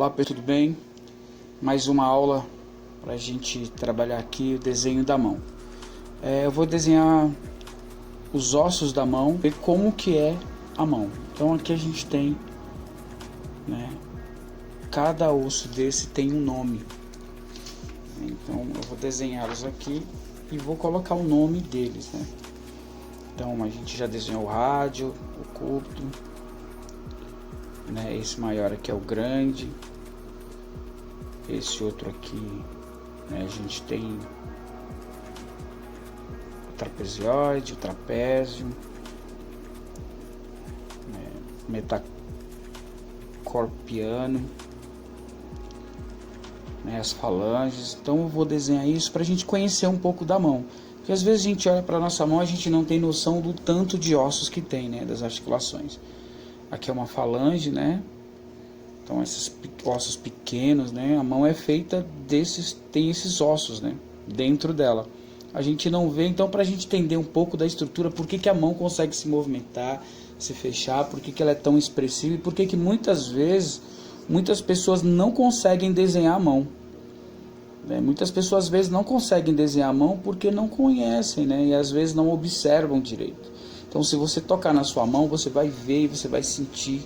Olá, pessoal, tudo bem? Mais uma aula para a gente trabalhar aqui o desenho da mão. Eu vou desenhar os ossos da mão e como que é a mão. Então aqui a gente tem, né, cada osso desse tem um nome. Então eu vou desenhá-los aqui e vou colocar o nome deles, né? Então a gente já desenhou o rádio, o cúbito, né? Esse maior aqui é o grande. Esse outro aqui, né, a gente tem o trapezoide, o trapézio, né, metacarpiano, né, as falanges. Então eu vou desenhar isso para a gente conhecer um pouco da mão, porque às vezes a gente olha para a nossa mão, a gente não tem noção do tanto de ossos que tem, né, das articulações. Aqui é uma falange, né? Então esses ossos pequenos, né? A mão é feita desses, tem esses ossos, né, dentro dela. A gente não vê, então para a gente entender um pouco da estrutura, por que a mão consegue se movimentar, se fechar, por que ela é tão expressiva e por que muitas vezes muitas pessoas não conseguem desenhar a mão. Muitas pessoas às vezes não conseguem desenhar a mão porque não conhecem, né? E às vezes não observam direito. Então se você tocar na sua mão, você vai ver e você vai sentir,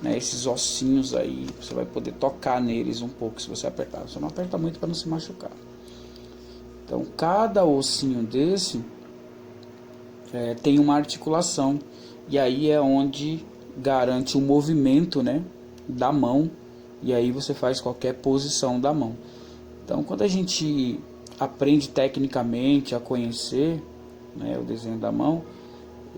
né, esses ossinhos aí, você vai poder tocar neles um pouco se você apertar. Você não aperta muito para não se machucar. Então cada ossinho desse tem uma articulação, e aí é onde garante o movimento, né, da mão, e aí você faz qualquer posição da mão. Então quando a gente aprende tecnicamente a conhecer, né, o desenho da mão,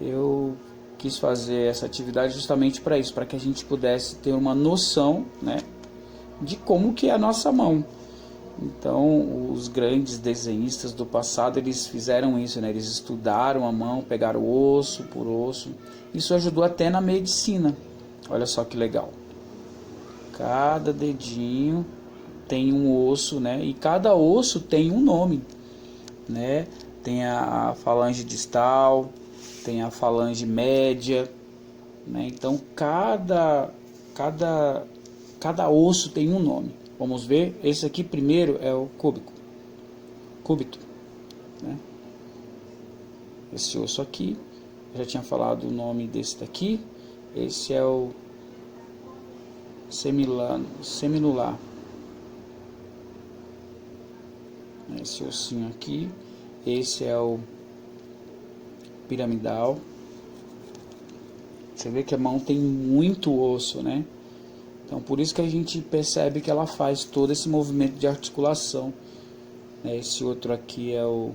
eu quis fazer essa atividade justamente para isso, para que a gente pudesse ter uma noção, né, de como que é a nossa mão. Então os grandes desenhistas do passado, eles fizeram isso, né? Eles estudaram a mão, pegaram osso por osso. Isso ajudou até na medicina. Olha só que legal. Cada dedinho tem um osso, né? E cada osso tem um nome, né? Tem a falange distal, tem a falange média, né? Então cada osso tem um nome. Vamos ver, esse aqui primeiro é o cúbito, né? Esse osso aqui, eu já tinha falado o nome desse daqui. Esse é o seminular. Esse ossinho aqui. Esse é o piramidal. Você vê que a mão tem muito osso, né? Então por isso que a gente percebe que ela faz todo esse movimento de articulação. Esse outro aqui é o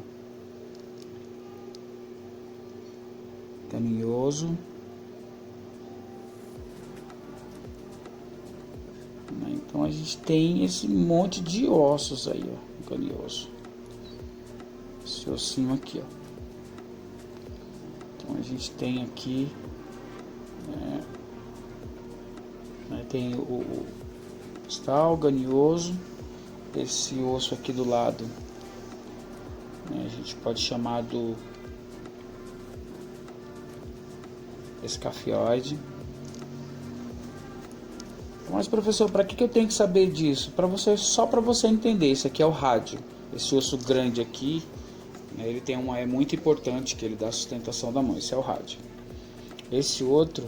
canioso. Então a gente tem esse monte de ossos aí, ó, canioso. Esse ossinho aqui, ó. Então a gente tem aqui, tem o distal, ganioso. Esse osso aqui do lado, né, a gente pode chamar do escafioide. Mas professor, para que eu tenho que saber disso? Só para você entender. Esse aqui é o rádio. Esse osso grande aqui, né, ele tem é muito importante, que ele dá sustentação da mão. Esse é o rádio. Esse outro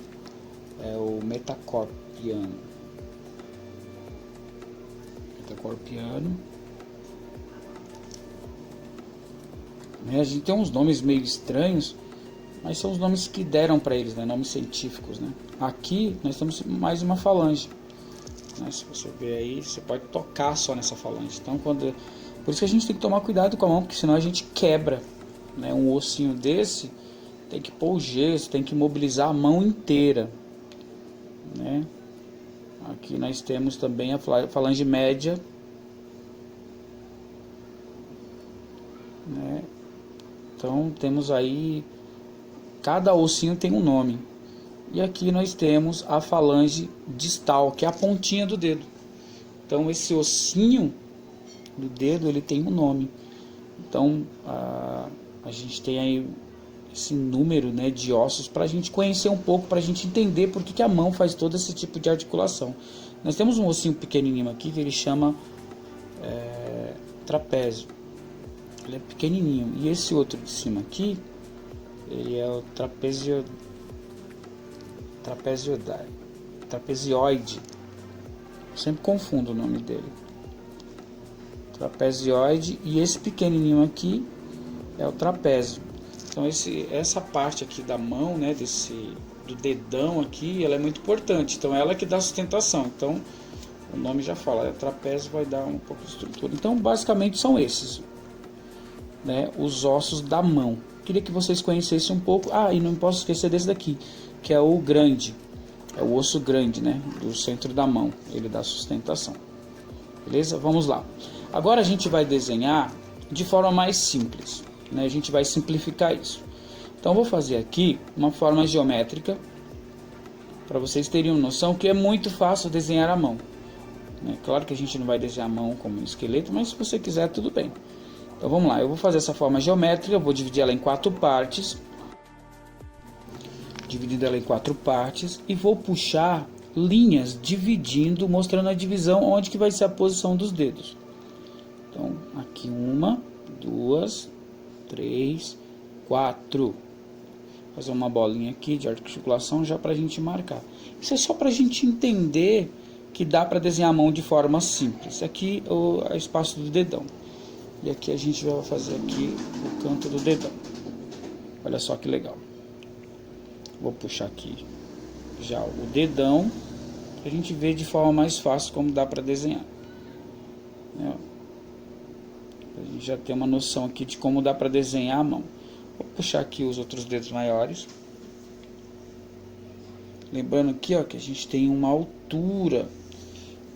é o metacarpiano. A gente tem uns nomes meio estranhos, mas são os nomes que deram para eles, né? Nomes científicos, né? Aqui nós temos mais uma falange, né? Se você ver aí, você pode tocar só nessa falange. Então por isso que a gente tem que tomar cuidado com a mão, porque senão a gente quebra, né? Um ossinho desse tem que pôr o gesso, tem que mobilizar a mão inteira, né? Aqui nós temos também a falange média, né? Então temos aí, cada ossinho tem um nome. E aqui nós temos a falange distal, que é a pontinha do dedo. Então esse ossinho do dedo, ele tem um nome. Então a gente tem aí esse número, né, de ossos para a gente conhecer um pouco, para a gente entender por que a mão faz todo esse tipo de articulação. Nós temos um ossinho pequenininho aqui que ele chama trapézio. Ele é pequenininho. E esse outro de cima aqui, ele é o trapezioide. Sempre confundo o nome dele. Trapezioide. E esse pequenininho aqui é o trapézio. Então essa parte aqui da mão, né, do dedão aqui, ela é muito importante. Então ela que dá sustentação. Então o nome já fala, trapézio vai dar um pouco de estrutura. Então basicamente são esses, né, os ossos da mão. Queria que vocês conhecessem um pouco. E não posso esquecer desse daqui, que é o grande. É o osso grande, né, do centro da mão. Ele dá sustentação. Beleza? Vamos lá. Agora a gente vai desenhar de forma mais simples, né? A gente vai simplificar isso. Então vou fazer aqui uma forma geométrica para vocês terem uma noção que é muito fácil desenhar à mão, né? Claro que a gente não vai desenhar a mão como um esqueleto, mas se você quiser, tudo bem. Então vamos lá, eu vou fazer essa forma geométrica, eu vou dividir ela em 4 partes. Dividindo ela em 4 partes e vou puxar linhas dividindo, mostrando a divisão onde que vai ser a posição dos dedos. Então aqui 1, 2, 3, 4. Fazer uma bolinha aqui de articulação já para a gente marcar. Isso é só para a gente entender que dá para desenhar a mão de forma simples. Aqui o espaço do dedão. E aqui a gente vai fazer aqui o canto do dedão. Olha só que legal. Vou puxar aqui já o dedão, para a gente ver de forma mais fácil como dá para desenhar. A gente já tem uma noção aqui de como dá para desenhar a mão. Vou puxar aqui os outros dedos maiores. Lembrando aqui, ó, que a gente tem uma altura,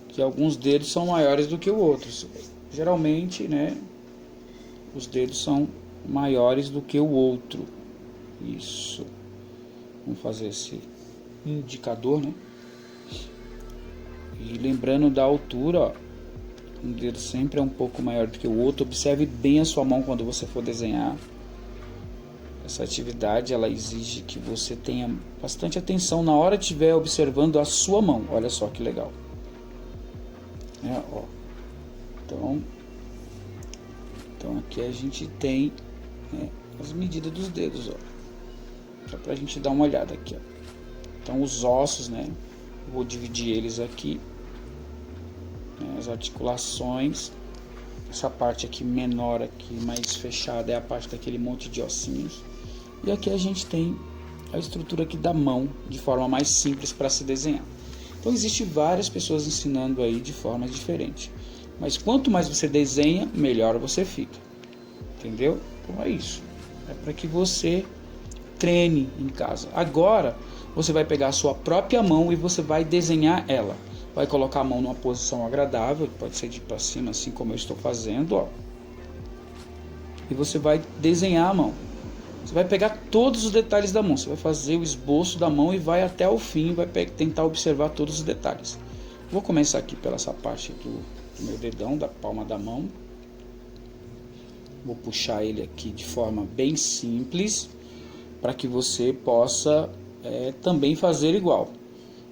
que alguns dedos são maiores do que os outros. Geralmente, né, os dedos são maiores do que o outro. Isso. Vamos fazer esse indicador, né? E lembrando da altura, ó, um dedo sempre é um pouco maior do que o outro. Observe bem a sua mão quando você for desenhar. Essa atividade, ela exige que você tenha bastante atenção na hora que estiver observando a sua mão. Olha só que legal. Ó. Então aqui a gente tem, né, as medidas dos dedos, ó. Só pra gente dar uma olhada aqui, ó. Então os ossos, né, vou dividir eles aqui, né, as articulações. Essa parte aqui menor aqui, mais fechada, é a parte daquele monte de ossinhos. E aqui a gente tem a estrutura aqui da mão, de forma mais simples para se desenhar. Então existem várias pessoas ensinando aí de formas diferentes. Mas quanto mais você desenha, melhor você fica. Entendeu? Então é isso. É para que você treine em casa. Agora você vai pegar a sua própria mão e você vai desenhar ela. Vai colocar a mão numa posição agradável, pode ser de para cima, assim como eu estou fazendo, ó. E você vai desenhar a mão. Você vai pegar todos os detalhes da mão. Você vai fazer o esboço da mão e vai até o fim, vai tentar observar todos os detalhes. Vou começar aqui pela essa parte do meu dedão, da palma da mão. Vou puxar ele aqui de forma bem simples, para que você possa também fazer igual.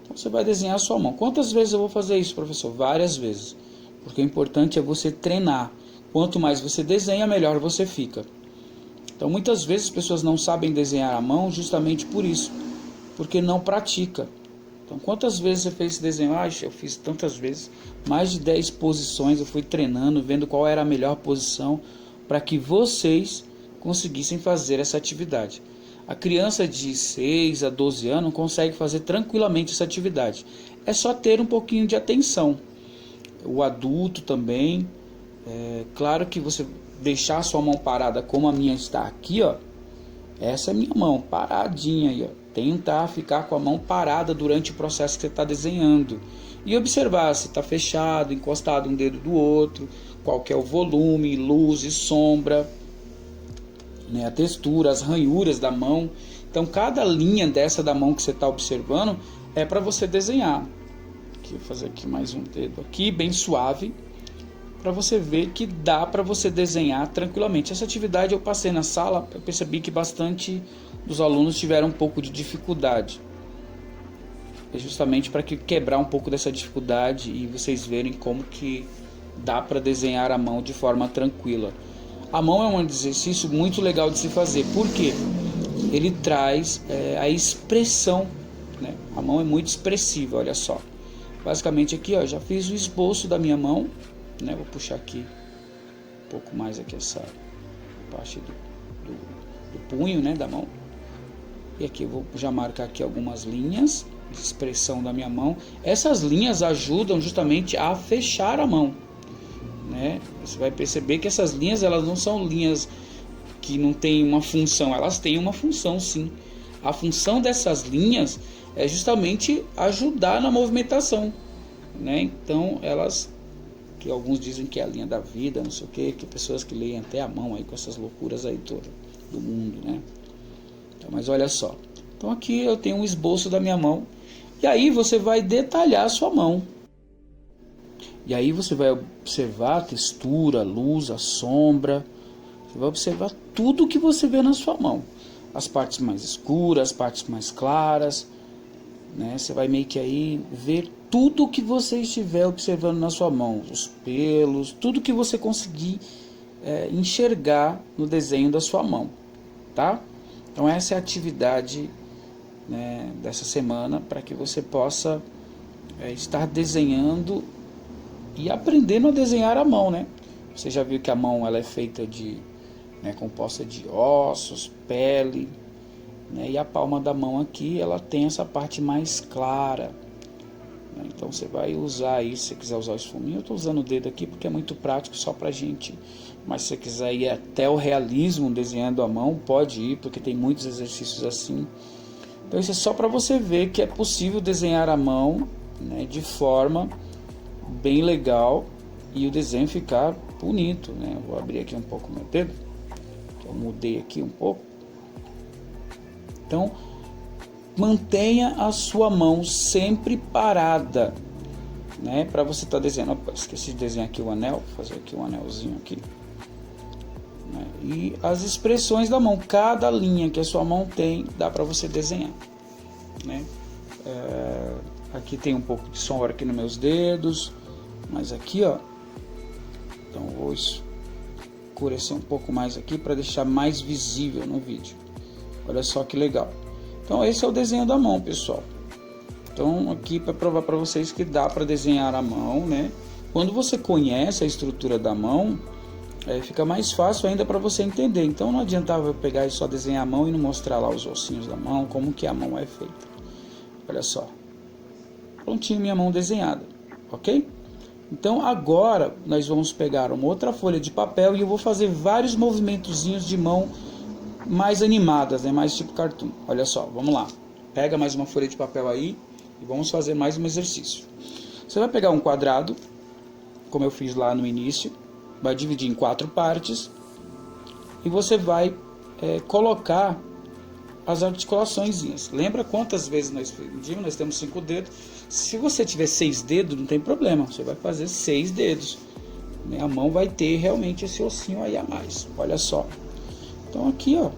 Então você vai desenhar a sua mão. Quantas vezes eu vou fazer isso, professor? Várias vezes. Porque o importante é você treinar. Quanto mais você desenha, melhor você fica. Então muitas vezes as pessoas não sabem desenhar a mão justamente por isso. Porque não pratica. Então quantas vezes você fez esse desenho? Eu fiz tantas vezes. Mais de 10 posições eu fui treinando, vendo qual era a melhor posição para que vocês conseguissem fazer essa atividade. A criança de 6 a 12 anos consegue fazer tranquilamente essa atividade. É só ter um pouquinho de atenção. O adulto também. Claro que você deixar a sua mão parada como a minha está aqui, ó. Essa é a minha mão, paradinha aí, ó. Tentar ficar com a mão parada durante o processo que você está desenhando. E observar se está fechado, encostado um dedo do outro, qual que é o volume, luz e sombra, né, a textura, as ranhuras da mão. Então cada linha dessa da mão que você está observando é para você desenhar. Aqui, vou fazer aqui mais um dedo aqui, bem suave, para você ver que dá para você desenhar tranquilamente. Essa atividade eu passei na sala, eu percebi que bastante dos alunos tiveram um pouco de dificuldade. é justamente para quebrar um pouco dessa dificuldade e vocês verem como que dá para desenhar a mão de forma tranquila. A mão é um exercício muito legal de se fazer, porque ele traz a expressão, né? A mão é muito expressiva, olha só. Basicamente aqui, ó, já fiz o esboço da minha mão, né? Vou puxar aqui um pouco mais aqui essa parte do punho, né, da mão. E aqui eu vou já marcar aqui algumas linhas de expressão da minha mão. Essas linhas ajudam justamente a fechar a mão, né? Você vai perceber que essas linhas, elas não são linhas que não têm uma função, elas têm uma função sim. A função dessas linhas é justamente ajudar na movimentação, né? Então elas, que alguns dizem que é a linha da vida, não sei o que pessoas que leem até a mão aí com essas loucuras aí todas do mundo, né? Então, mas olha só, então aqui eu tenho um esboço da minha mão, e aí você vai detalhar a sua mão, e aí você vai observar a textura, a luz, a sombra, você vai observar tudo que você vê na sua mão, as partes mais escuras, as partes mais claras, né? Você vai meio que aí ver tudo que você estiver observando na sua mão, os pelos, tudo que você conseguir enxergar no desenho da sua mão, tá? Então essa é a atividade, né, dessa semana, para que você possa estar desenhando e aprendendo a desenhar a mão, né? Você já viu que a mão ela é feita de, né, composta de ossos, pele, né, e a palma da mão aqui ela tem essa parte mais clara, né? Então você vai usar aí, se você quiser usar o esfuminho, eu estou usando o dedo aqui porque é muito prático só pra gente. Mas se você quiser ir até o realismo desenhando a mão, pode ir, porque tem muitos exercícios assim. Então isso é só para você ver que é possível desenhar a mão, né, de forma bem legal e o desenho ficar bonito, né? Eu vou abrir aqui um pouco o meu dedo, que eu mudei aqui um pouco. Então mantenha a sua mão sempre parada, né, para você estar desenhando. Opa, esqueci de desenhar aqui o anel, vou fazer aqui um anelzinho aqui. E as expressões da mão, cada linha que a sua mão tem, dá para você desenhar, né? Aqui tem um pouco de sombra aqui nos meus dedos, mas aqui, ó, então vou escurecer um pouco mais aqui para deixar mais visível no vídeo. Olha só que legal. Então esse é o desenho da mão, pessoal. Então aqui para provar para vocês que dá para desenhar a mão, né? Quando você conhece a estrutura da mão, fica mais fácil ainda para você entender. Então não adiantava eu pegar e só desenhar a mão e não mostrar lá os ossinhos da mão, como que a mão é feita. Olha só, prontinho minha mão desenhada, ok? Então agora nós vamos pegar uma outra folha de papel e eu vou fazer vários movimentozinhos de mão mais animadas, né? Mais tipo cartoon. Olha só, vamos lá. Pega mais uma folha de papel aí e vamos fazer mais um exercício. Você vai pegar um quadrado, como eu fiz lá no início, vai dividir em 4 partes e você vai colocar as articulações. Lembra quantas vezes nós medimos? Nós temos 5 dedos. Se você tiver 6 dedos, não tem problema, você vai fazer 6 dedos. A mão vai ter realmente esse ossinho aí a mais. Olha só. Então aqui, ó,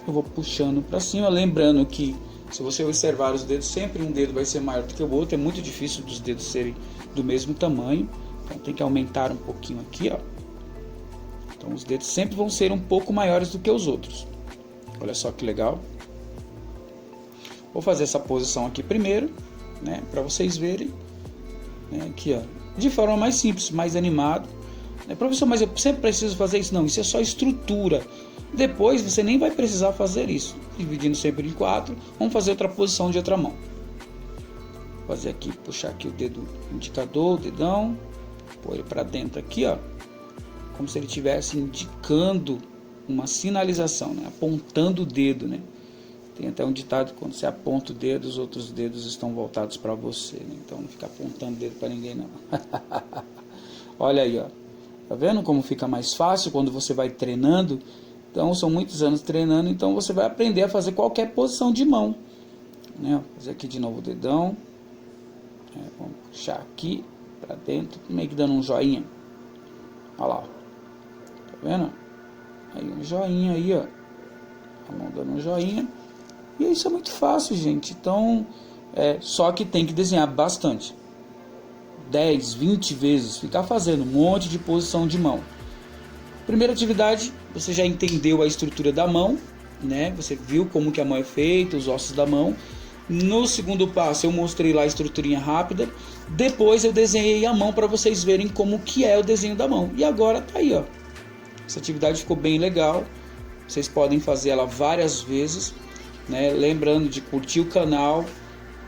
eu vou puxando para cima, lembrando que se você observar os dedos, sempre um dedo vai ser maior do que o outro. É muito difícil dos dedos serem do mesmo tamanho. Então tem que aumentar um pouquinho aqui, ó. Então os dedos sempre vão ser um pouco maiores do que os outros. Olha só que legal. Vou fazer essa posição aqui primeiro, né, para vocês verem, né, aqui, ó, de forma mais simples, mais animado. Professor, mas eu sempre preciso fazer isso? Não, isso é só estrutura. Depois você nem vai precisar fazer isso. Dividindo sempre em 4, vamos fazer outra posição de outra mão. Vou fazer aqui, puxar aqui o dedo indicador, o dedão, pôr ele para dentro aqui, ó, como se ele estivesse indicando uma sinalização, né? Apontando o dedo, né? Tem até um ditado que quando você aponta o dedo, os outros dedos estão voltados para você, né? Então não fica apontando o dedo para ninguém não. Olha aí, ó. Tá vendo como fica mais fácil quando você vai treinando? Então são muitos anos treinando, então você vai aprender a fazer qualquer posição de mão, né? Vou fazer aqui de novo o dedão. Vamos puxar aqui para dentro, meio que dando um joinha. Olha lá, ó. Tá vendo? Aí um joinha aí, ó. A mão dando um joinha. E isso é muito fácil, gente. Então, Só que tem que desenhar bastante, 10, 20 vezes, ficar fazendo um monte de posição de mão. Primeira atividade, você já entendeu a estrutura da mão, né? Você viu como que a mão é feita, os ossos da mão. No segundo passo eu mostrei lá a estruturinha rápida. Depois eu desenhei a mão para vocês verem como que é o desenho da mão. E agora tá aí, ó. Essa atividade ficou bem legal. Vocês podem fazer ela várias vezes, né? Lembrando de curtir o canal,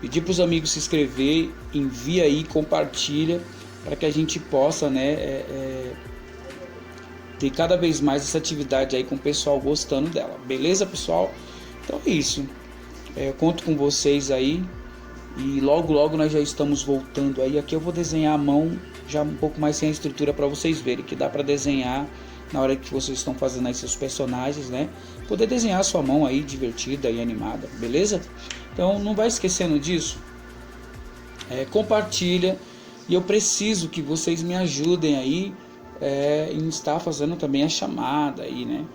pedir para os amigos se inscrever, envia aí, compartilha, para que a gente possa, né, ter cada vez mais essa atividade aí com o pessoal gostando dela. Beleza, pessoal? Então é isso. Eu conto com vocês aí e logo nós já estamos voltando aí. Aqui eu vou desenhar a mão já um pouco mais sem a estrutura para vocês verem que dá para desenhar na hora que vocês estão fazendo aí seus personagens, né? Poder desenhar a sua mão aí divertida e animada, beleza? Então não vai esquecendo disso. Compartilha, e eu preciso que vocês me ajudem aí em estar fazendo também a chamada aí, né?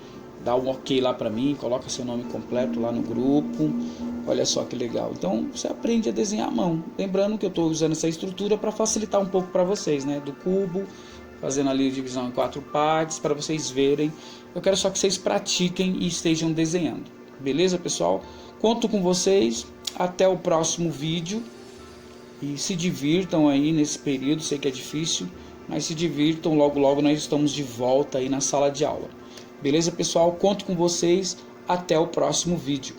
Dá um ok lá para mim, coloca seu nome completo lá no grupo. Olha só que legal. Então você aprende a desenhar à mão. Lembrando que eu estou usando essa estrutura para facilitar um pouco para vocês, né? Do cubo, fazendo ali a divisão em 4 partes para vocês verem. Eu quero só que vocês pratiquem e estejam desenhando. Beleza, pessoal? Conto com vocês. Até o próximo vídeo. E se divirtam aí nesse período. Sei que é difícil, mas se divirtam. Logo nós estamos de volta aí na sala de aula. Beleza, pessoal? Conto com vocês. Até o próximo vídeo.